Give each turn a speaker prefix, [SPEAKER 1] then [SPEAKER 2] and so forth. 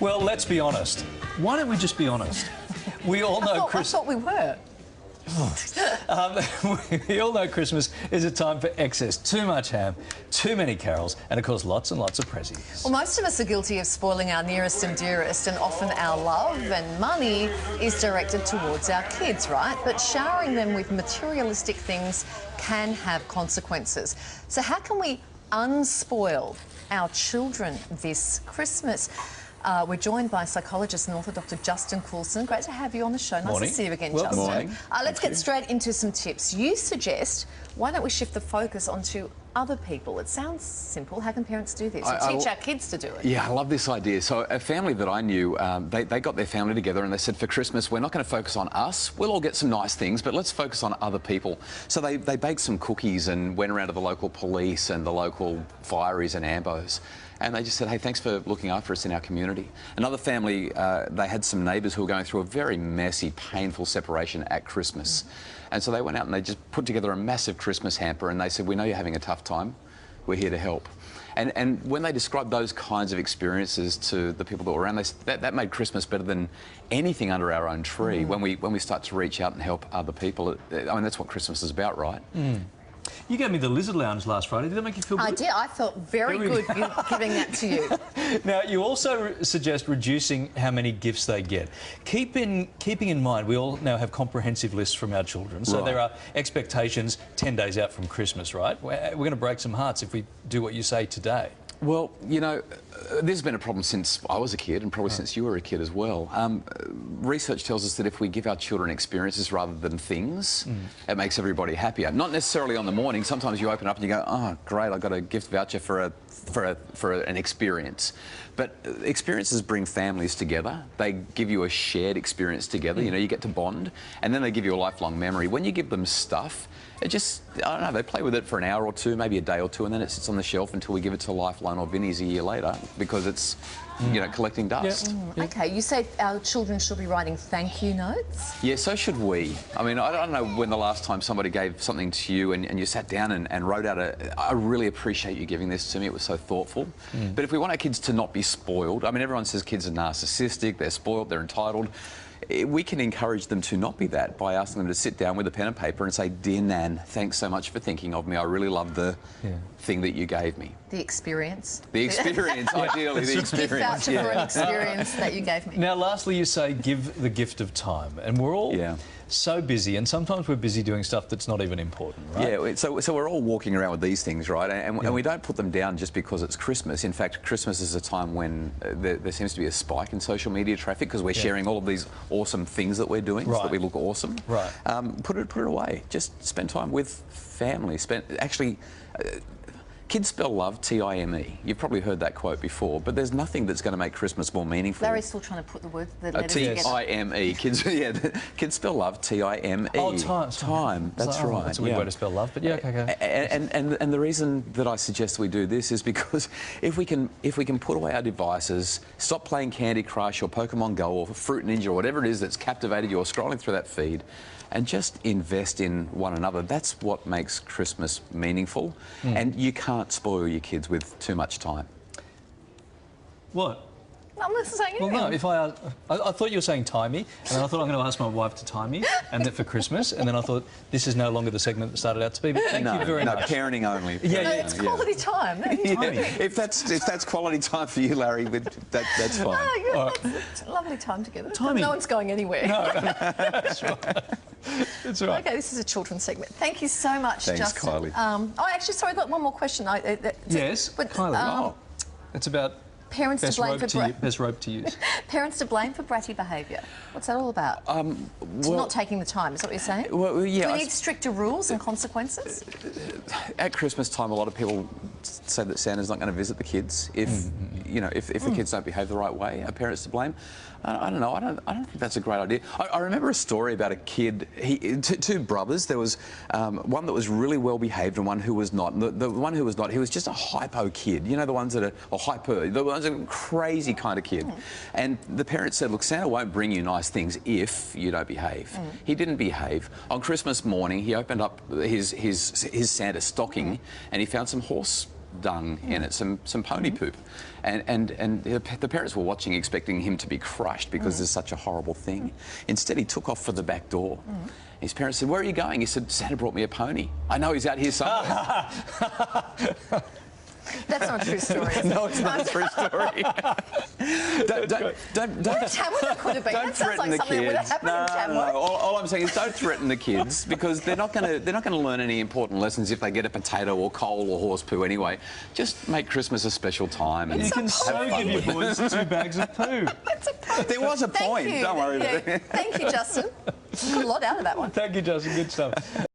[SPEAKER 1] Well, let's be honest. Why don't we just be honest? We all know
[SPEAKER 2] I thought we were.
[SPEAKER 1] We all know Christmas is a time for excess. Too much ham, too many carols, and of course lots and lots of prezzies.
[SPEAKER 2] Well, most of us are guilty of spoiling our nearest and dearest, and often our love and money is directed towards our kids, right? But showering them with materialistic things can have consequences. So how can we unspoil our children this Christmas? We're joined by psychologist and author Dr. Justin Coulson. Great to have you on the show. Nice
[SPEAKER 1] Morning.
[SPEAKER 2] to see you again,
[SPEAKER 1] Well,
[SPEAKER 2] Justin.
[SPEAKER 1] morning.
[SPEAKER 2] Let's get straight into some tips. You suggest, why don't we shift the focus onto other people? It sounds simple. How can parents do this? Teach our kids to do it.
[SPEAKER 3] Yeah, I love this idea. So a family that I knew, they got their family together and they said, for Christmas, we're not going to focus on us. We'll all get some nice things, but let's focus on other people. So they baked some cookies and went around to the local police and the local fireys and ambos. And they just said, hey, thanks for looking after us in our community. Another family, they had some neighbours who were going through a very messy, painful separation at Christmas. And so they went out and they just put together a massive Christmas hamper and they said, we know you're having a tough time. We're here to help. And when they described those kinds of experiences to the people that were around, that made Christmas better than anything under our own tree. When we start to reach out and help other people, I mean, that's what Christmas is about, right?
[SPEAKER 1] You gave me the Lizard Lounge last Friday. Did that make you feel good?
[SPEAKER 2] I did. I felt very good giving that to you.
[SPEAKER 1] Now, you also suggest reducing how many gifts they get. Keeping in mind, we all now have comprehensive lists from our children, so there are expectations 10 days out from Christmas, right? We're going to break some hearts if we do what you say today.
[SPEAKER 3] Well, you know, this has been a problem since I was a kid and probably since you were a kid as well. Research tells us that if we give our children experiences rather than things, it makes everybody happier. Not necessarily on the morning. Sometimes you open up and you go, oh, great, I got a gift voucher for an experience. But experiences bring families together. They give you a shared experience together. You know, you get to bond, and then they give you a lifelong memory. When you give them stuff, it just, I don't know, they play with it for an hour or two, maybe a day or two, and then it sits on the shelf until we give it to Lifeline or Vinnie's a year later because it's, you know, collecting dust.
[SPEAKER 2] Okay, you say our children should be writing thank you notes?
[SPEAKER 3] Yeah, so should we. I mean, I don't know when the last time somebody gave something to you and you sat down and wrote out I really appreciate you giving this to me, it was so thoughtful. But if we want our kids to not be spoiled, I mean, everyone says kids are narcissistic, they're spoiled, they're entitled. We can encourage them to not be that by asking them to sit down with a pen and paper and say, dear Nan, thanks so much for thinking of me. I really love the thing that you gave me.
[SPEAKER 2] The experience.
[SPEAKER 3] The experience, ideally, the experience.
[SPEAKER 2] Gift voucher for an experience that you gave me.
[SPEAKER 1] Now, lastly, you say give the gift of time. And we're all so busy, and sometimes we're busy doing stuff that's not even important, right?
[SPEAKER 3] Yeah, so we're all walking around with these things, right? And we don't put them down just because it's Christmas. In fact, Christmas is a time when there seems to be a spike in social media traffic because we're sharing all of these awesome things that we're doing so that we look awesome.
[SPEAKER 1] Right.
[SPEAKER 3] Put it away. Just spend time with family. Kids spell love T-I-M-E. You've probably heard that quote before, but there's nothing that's going to make Christmas more meaningful.
[SPEAKER 2] Larry's still trying to put the letters together.
[SPEAKER 3] T-I-M-E. Kids, kids spell love T-I-M-E.
[SPEAKER 1] Oh, time.
[SPEAKER 3] Time. That's right.
[SPEAKER 1] That's a weird way to spell love, but yeah, okay.
[SPEAKER 3] And the reason that I suggest we do this is because if we can put away our devices, stop playing Candy Crush or Pokemon Go or Fruit Ninja or whatever it is that's captivated you or scrolling through that feed, and just invest in one another. That's what makes Christmas meaningful. And you can't spoil your kids with too much time.
[SPEAKER 1] What?
[SPEAKER 2] I'm not saying anything.
[SPEAKER 1] Well, no, if I thought you were saying tie me, and then I thought I'm going to ask my wife to tie me, and that for Christmas, and then I thought this is no longer the segment that started out to be. But thank you very much.
[SPEAKER 3] No, parenting only.
[SPEAKER 2] It's quality time.
[SPEAKER 3] If that's quality time for you, Larry, that's fine.
[SPEAKER 2] It's a lovely time together.
[SPEAKER 1] Timing.
[SPEAKER 2] No one's going anywhere.
[SPEAKER 1] No, that's right. That's right.
[SPEAKER 2] Okay, this is a children's segment. Thank you so much,
[SPEAKER 3] Thanks,
[SPEAKER 2] Justin.
[SPEAKER 3] Kylie.
[SPEAKER 2] Actually, sorry, I've got one more question.
[SPEAKER 1] Yes,
[SPEAKER 2] but,
[SPEAKER 1] Kylie. It's about
[SPEAKER 2] parents to blame for
[SPEAKER 1] best rope to use.
[SPEAKER 2] Parents to blame for bratty behaviour. What's that all about? Not taking the time, is that what you're saying?
[SPEAKER 3] Well, yeah.
[SPEAKER 2] Do we need stricter rules and consequences?
[SPEAKER 3] At Christmas time, a lot of people say that Santa's not going to visit the kids if you know if the kids don't behave the right way. Are parents to blame? I don't know. I don't think that's a great idea. I remember a story about a kid. Two brothers. There was one that was really well behaved and one who was not. The one who was not, he was just a hypo kid. You know, the ones that are hyper. The ones that are crazy kind of kid. And the parents said, "Look, Santa won't bring you nice things if you don't behave." He didn't behave. On Christmas morning, he opened up his Santa stocking and he found some horse dung in it, some pony poop. And the parents were watching, expecting him to be crushed because there's such a horrible thing. Instead, he took off for the back door. His parents said, "Where are you going?" He said, "Santa brought me a pony. I know he's out here somewhere."
[SPEAKER 2] That's not a true story.
[SPEAKER 3] No, it's not a true story. don't
[SPEAKER 2] Tamworth could have been. That sounds like something that would have happened in Tamworth.
[SPEAKER 3] No. All I'm saying is don't threaten the kids because they're not going to learn any important lessons if they get a potato or coal or horse poo anyway. Just make Christmas a special time. And
[SPEAKER 1] you can so give your boys 2 bags of poo.
[SPEAKER 3] There was a point. Don't worry about it.
[SPEAKER 2] Thank you, Justin. Got a lot out of that one.
[SPEAKER 1] Thank you, Justin. Good stuff.